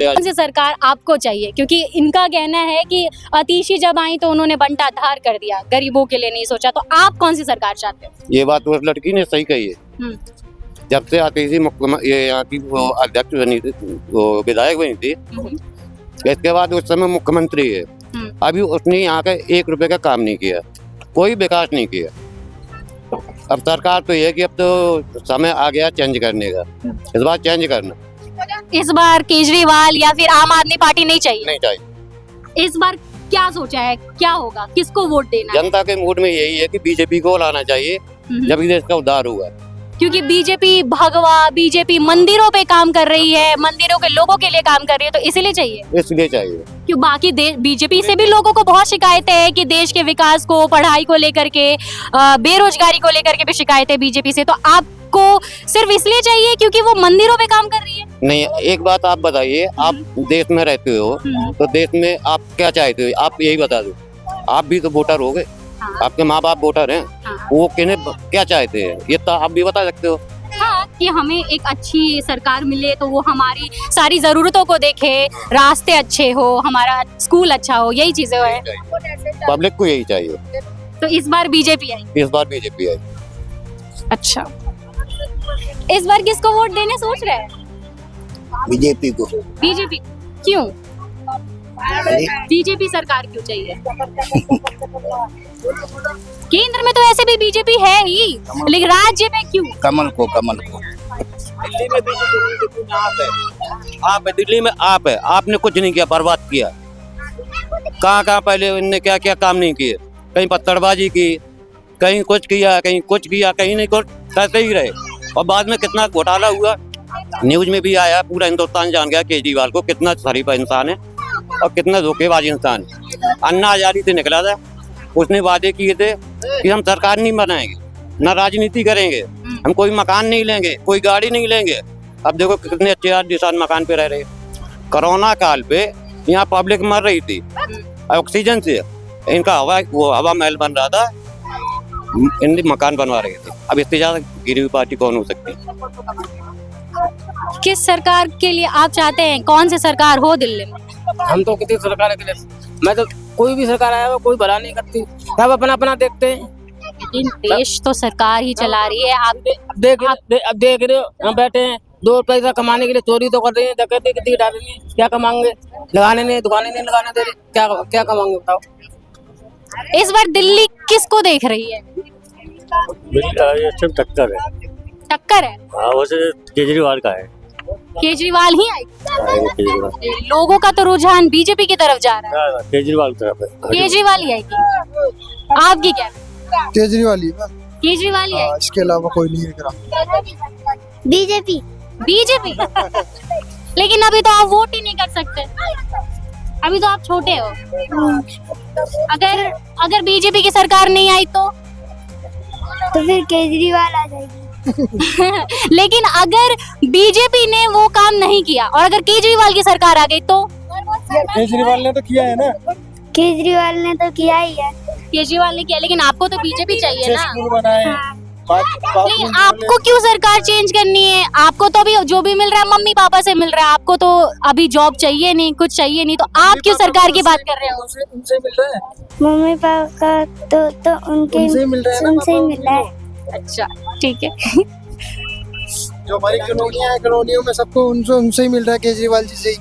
कौन सी सरकार आपको चाहिए, क्योंकि इनका कहना है कि अतीशी जब आई तो उन्होंने बंटाधार कर दिया, गरीबों के लिए नहीं सोचा, तो आप कौन सी सरकार चाहते हो? ये बात उस लड़की ने सही कही है। जब से अतीशी ये यहाँ की वो अध्यक्ष बनी थी, वो विधायक बनी थी, इसके बाद उस समय मुख्यमंत्री है, अभी उसने यहाँ का 1 रुपए का काम नहीं किया, कोई विकास नहीं किया। अब सरकार तो ये कि अब तो समय आ गया चेंज करने का, इस बार चेंज करना। इस बार केजरीवाल या फिर आम आदमी पार्टी नहीं चाहिए? नहीं चाहिए। इस बार क्या सोचा है, क्या होगा, किसको वोट देना है? जनता के मूड में यही है कि बीजेपी को लाना चाहिए, जब देश का उद्धार हुआ। क्योंकि बीजेपी बीजेपी मंदिरों पे काम कर रही है, मंदिरों के लोगों के लिए काम कर रही है, तो इसीलिए चाहिए? इसलिए चाहिए। क्यों बाकी बीजेपी से भी लोगों को बहुत शिकायतें हैं कि देश के विकास को, पढ़ाई को लेकर के, बेरोजगारी को लेकर के भी शिकायतें बीजेपी से, तो आपको सिर्फ इसलिए चाहिए क्योंकि वो मंदिरों पे काम कर रही है? नहीं, एक बात आप बताइए, आप देश में रहते हो तो देश में आप क्या चाहते हो, आप यही बता दो। आप भी तो वोटर हो गए, आपके माँ बाप वोटर हैं, वो किन्हें क्या चाहते हैं ये तो आप भी बता सकते हो। हाँ, कि हमें एक अच्छी सरकार मिले तो वो हमारी सारी जरूरतों को देखे, रास्ते अच्छे हो, हमारा स्कूल अच्छा हो, यही चीजें है। पब्लिक को यही चाहिए। तो इस बार बीजेपी आई? इस बार बीजेपी आई। अच्छा, इस बार किसको वोट देने सोच रहे हैं? बीजेपी को। बीजेपी क्यों? बीजेपी सरकार क्यों चाहिए? केंद्र में तो ऐसे भी बीजेपी है ही, लेकिन राज्य में क्यों? कमल को। दिल्ली में बीजेपी आप है, दिल्ली में आप है, आपने कुछ नहीं किया, बर्बाद किया। कहाँ पहले इनने क्या क्या काम नहीं किए, कहीं पत्थरबाजी की, कहीं कुछ किया, कहीं नहीं कुछ, करते ही रहे। और बाद में कितना घोटाला हुआ, न्यूज में भी आया, पूरा हिंदुस्तान जान गया केजरीवाल को कितना शरीफ इंसान है और कितना धोखेबाज इंसान है। अन्ना हजारी से निकला था, उसने वादे किए थे कि हम सरकार नहीं बनाएंगे, ना राजनीति करेंगे, हम कोई मकान नहीं लेंगे, कोई गाड़ी नहीं लेंगे। अब देखो कितने अच्छे आलिशान मकान पे रह रहे। कोरोना काल पे यहाँ पब्लिक मर रही थी ऑक्सीजन से, इनका हवा महल बन रहा था, इनके मकान बनवा रहे थे। अब इससे ज्यादा गिरी हुई पार्टी कौन हो सकती है? किस सरकार के लिए आप चाहते हैं, कौन सी सरकार हो दिल्ली में? हम तो किसी सरकार के लिए, मैं तो कोई भी सरकार आया हो कोई भला नहीं करती, सब अपना अपना देखते हैं। लेकिन देश तो सरकार ही चला रही है। आप अब देख रहे हो, हम बैठे हैं 2 पैसा कमाने के लिए चोरी तो कर रही है, डकैती कितनी डाल रही है, क्या कमाएंगे? लगाने नहीं, दुकानें नहीं लगाने दे रही, क्या कमाएंगे बताओ? इस बार दिल्ली किसको देख रही है? टक्कर है। टक्कर है? हाँ, वैसे केजरीवाल का है। केजरीवाल ही आई? लोगों का तो रुझान बीजेपी की तरफ जा रहा है। केजरीवाल तरफ है। केजरीवाल ही आएगी? आपकी क्या? केजरीवाल ही। केजरीवाल ही आएगी? इसके अलावा कोई नहीं है। बीजेपी? लेकिन अभी तो आप वोट ही नहीं कर सकते, अभी तो आप छोटे हो। अगर बीजेपी की सरकार नहीं आई तो फिर केजरीवाल आ जाएगी। लेकिन अगर बीजेपी ने वो काम नहीं किया और अगर केजरीवाल की सरकार आ गई तो? केजरीवाल ने तो किया है ना। केजरीवाल ने तो किया ही है। केजरीवाल ने किया, लेकिन आपको तो बीजेपी चाहिए ना। हाँ। लेकिन आपको क्यों सरकार चेंज करनी है? आपको तो अभी जो भी मिल रहा है मम्मी पापा से मिल रहा है, आपको तो अभी जॉब चाहिए नहीं, कुछ चाहिए नहीं, तो आप क्यों सरकार की बात कर रहे हो? उनसे मिल रहा है। मम्मी पापा तो उनके उनसे मिल रहा है। अच्छा, ठीक है। जो हमारी कॉलोनियां हैं, कॉलोनियों में सबको उनसे ही मिल रहा है, केजरीवाल जी से ही।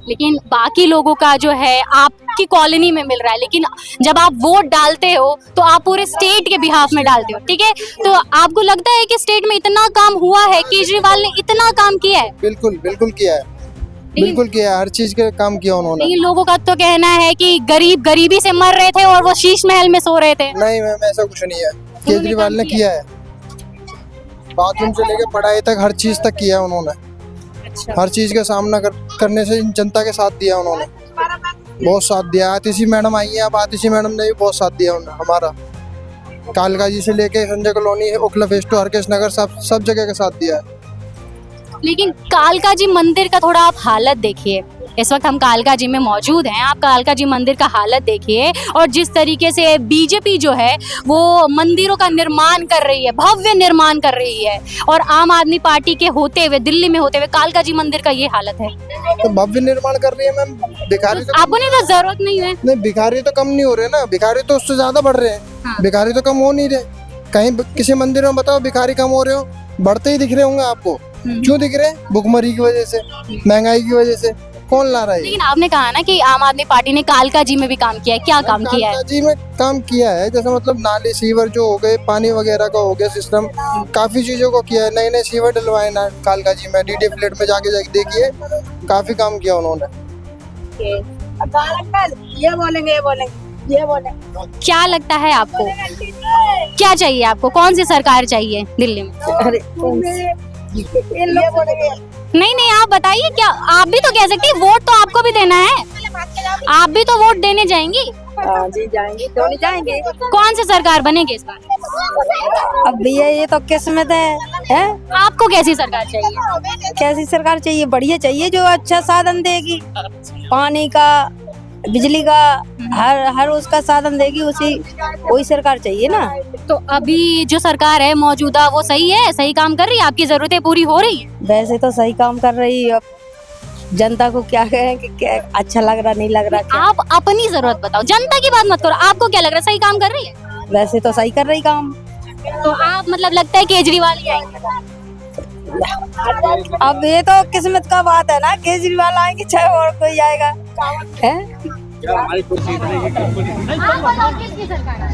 लेकिन बाकी लोगों का जो है आपकी कॉलोनी में मिल रहा है, लेकिन जब आप वोट डालते हो तो आप पूरे स्टेट के बिहाफ में डालते हो, ठीक है? तो आपको लगता है कि स्टेट में इतना काम हुआ है, केजरीवाल ने इतना काम किया है? बिल्कुल किया है, बिल्कुल किया है, हर चीज का काम किया उन्होंने। लेकिन लोगों का तो कहना है कि गरीबी से मर रहे थे और वो शीश महल में सो रहे थे। नहीं मैम, ऐसा कुछ नहीं है, केजरीवाल ने किया है, बाथरूम से लेकर पढ़ाई तक हर चीज तक किया उन्होंने। हर चीज का सामना करने से जनता के साथ दिया उन्होंने, बहुत साथ दिया। आतिशी मैडम आई है, अब आतिशी मैडम ने भी बहुत साथ दिया उन्होंने हमारा, कालका जी से लेके संजय कॉलोनी, ओखला फेस्टो, हरकेश नगर, सब जगह का साथ दिया है। लेकिन कालका जी मंदिर का थोड़ा आप हालत देखिए, इस वक्त हम कालका जी में मौजूद हैं। आप कालका जी मंदिर का हालत देखिए और जिस तरीके से बीजेपी जो है वो मंदिरों का निर्माण कर रही है, भव्य निर्माण कर रही है, और आम आदमी पार्टी के होते हुए, दिल्ली में होते हुए कालका जी मंदिर का ये हालत है। तो भव्य निर्माण कर रही है मैम, भिखारी तो आपको नहीं तो जरूरत नहीं है। नहीं, भिखारी तो कम नहीं हो रहे ना, भिखारी तो उससे ज्यादा बढ़ रहे हैं। हाँ। भिखारी तो कम हो नहीं रहे। कहीं किसी मंदिर में बताओ भिखारी कम हो रहे हो, बढ़ते ही दिख रहे होंगे आपको। क्यों दिख रहे हैं? भुखमरी की वजह से, महंगाई की वजह से। कौन ला रहा है? लेकिन आपने कहा ना कि आम आदमी पार्टी ने कालका जी में भी काम किया है, क्या काम किया है? कालका जी में काम किया है, जैसे मतलब नाले सीवर जो हो गए, पानी वगैरह का हो गया सिस्टम, काफी चीजों को किया है। नए नए सीवर डलवाए ना कालका जी में, डीडी फ्लैट में जाके देखिए, काफी काम किया उन्होंने। ये बोलेंगे क्या लगता है आपको, क्या चाहिए आपको, कौन सी सरकार चाहिए दिल्ली में? ये बोलेंगे। नहीं, आप बताइए, क्या आप भी तो कह सकती है, वोट तो आपको भी देना है, आप भी तो वोट देने जाएंगी। हाँ जी जाएंगे, क्यों नहीं जाएंगे। कौन सी सरकार बनेगी इस बार? अब भैया ये तो किस्मत है? आपको कैसी सरकार चाहिए? कैसी सरकार चाहिए? बढ़िया चाहिए, जो अच्छा साधन देगी, पानी का, बिजली का, हर उसका साधन देगी, वही सरकार चाहिए ना। तो अभी जो सरकार है मौजूदा वो सही है, सही काम कर रही है, आपकी जरूरतें पूरी हो रही है? वैसे तो सही काम कर रही है, अब जनता को क्या कहें कि क्या अच्छा लग रहा नहीं लग रहा क्या? आप अपनी जरूरत बताओ, जनता की बात मत करो, आपको क्या लग रहा है, सही काम कर रही है? वैसे तो सही कर रही काम। तो आप मतलब लगता है केजरीवाल ही आएंगे? अब ये तो किस्मत का बात है ना, केजरीवाल आएंगे चाहे और कोई आएगा है? किसकी सरकार है?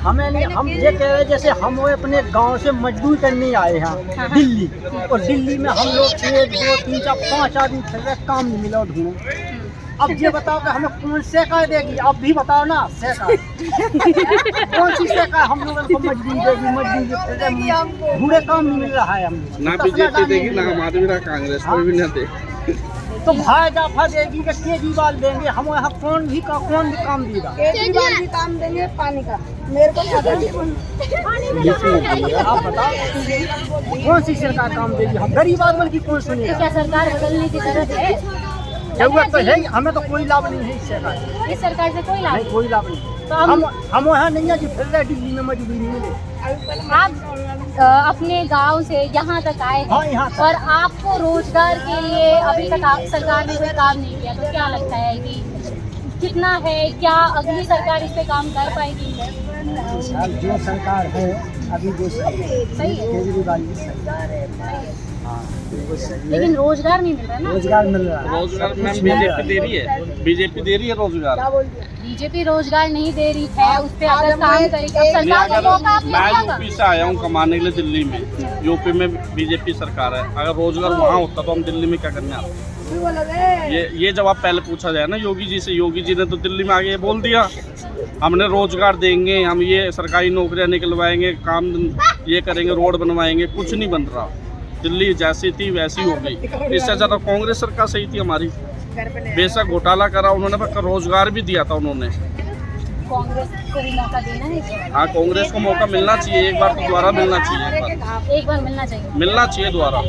हमें नहीं, हम ये कह रहे जैसे हम वो अपने गांव से मजदूर करने आए हैं दिल्ली, और दिल्ली में हम लोग 1 2 3 4 5 आदमी फिर रहे, काम नहीं मिला ढूंढो। अब ये बताओ कि हमें कौन सरकार देगी? अब भी बताओ ना, सरकार कौन सी सरकार हम लोगों को मजदूरी देगी? मजदूरी पूरे काम नहीं मिल रहा है हम लोग। ना बीजेपी देगी, ना आम आदमी, ना कांग्रेस, कोई भी ना दे। तो भाई जाफा देगी कि केजरीवाल देंगे? हम यहाँ कौन भी काम देगा? केजरीवाल भी काम देंगे पानी का, मेरे को आप बताओ कौन सी सरकार काम देगी? हम गरीब आदमी की कौन सुनेगा? क्या सरकार बदलने की जरूरत है? जरूरत तो है, हमें तो कोई लाभ नहीं है इस सरकार से। इस सरकार से कोई लाभ नहीं, कोई लाभ नहीं। तो हम वहाँ नहीं है कि फिर रहे दिल्ली में मजदूरी मिले। आप अपने गांव से यहाँ तक आए हाँ, हैं यहाँ तक। और आपको रोजगार के लिए अभी तक सरकार ने कोई काम नहीं किया, तो क्या लगता है कि कितना है, क्या अगली सरकार इस पे काम कर पाएगी? जो सरकार है अभी जो सही है, केजरीवाल की सरकार है, हाँ बिल्कुल सही है। लेकिन रोजगार नहीं मिल रहा ना। रोजगार मिल रहा है, रोजगार मैम बीजेपी दे रही है, बीजेपी दे रही है रोजगार। बीजेपी रोजगार नहीं दे रही है, उस पे अगर काम करेगी, अब सरकार को मौका आपने मैं दिया था। यूपी से आया हूँ कमाने के लिए दिल्ली में, यूपी में बीजेपी सरकार है, अगर रोजगार वहाँ होता तो हम दिल्ली में क्या करने आते? ये जवाब पहले पूछा जाए ना योगी जी से। योगी जी ने तो दिल्ली में आगे ये बोल दिया हमने रोजगार देंगे, हम ये सरकारी नौकरियां निकलवाएंगे, काम ये करेंगे, रोड बनवाएंगे, कुछ नहीं बन रहा। दिल्ली जैसी थी वैसी हो गई। इससे ज़्यादा कांग्रेस सरकार सही थी हमारी, बेशक घोटाला करा उन्होंने, पर रोजगार भी दिया था उन्होंने। कांग्रेस को भी मौका देना है। हाँ, कांग्रेस को मौका मिलना चाहिए, एक बार तो दोबारा मिलना चाहिए, एक बार मिलना चाहिए, मिलना चाहिए दोबारा।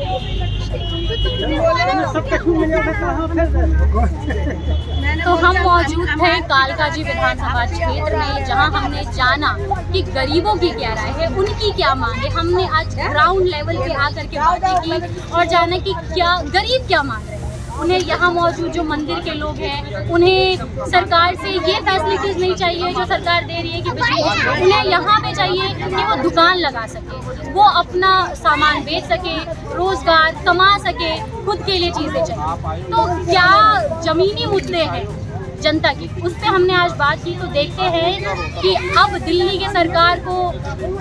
तो हम मौजूद थे कालका जी विधानसभा क्षेत्र में, जहां हमने जाना कि गरीबों की क्या राय है, उनकी क्या मांग है। हमने आज ग्राउंड लेवल पे आकर के बातें की और जाना कि क्या गरीब क्या मांग रहे हैं। उन्हें यहाँ मौजूद जो मंदिर के लोग हैं, उन्हें सरकार से ये फैसिलिटीज नहीं चाहिए जो सरकार दे रही है कि बिजली, उन्हें यहाँ पे चाहिए कि वो दुकान लगा सके, वो अपना सामान बेच सके, रोजगार कमा सके, खुद के लिए चीज़ें चाहिए। तो क्या ज़मीनी मुद्दे हैं जनता की, उस पर हमने आज बात की। तो देखते हैं कि अब दिल्ली की सरकार को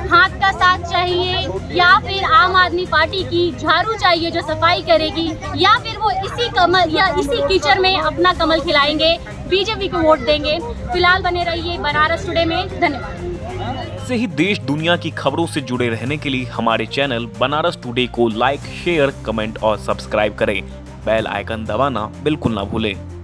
हाथ का साथ चाहिए, या फिर आम आदमी पार्टी की झाड़ू चाहिए जो सफाई करेगी, या फिर वो इसी कमल या इसी कीचड़ में अपना कमल खिलाएंगे, बीजेपी को वोट देंगे। फिलहाल बने रहिए बनारस टुडे में। धन्यवाद। ऐसे ही देश दुनिया की खबरों से जुड़े रहने के लिए हमारे चैनल बनारस टुडे को लाइक, शेयर, कमेंट और सब्सक्राइब करें। बेल आइकन दबाना बिल्कुल ना भूलें।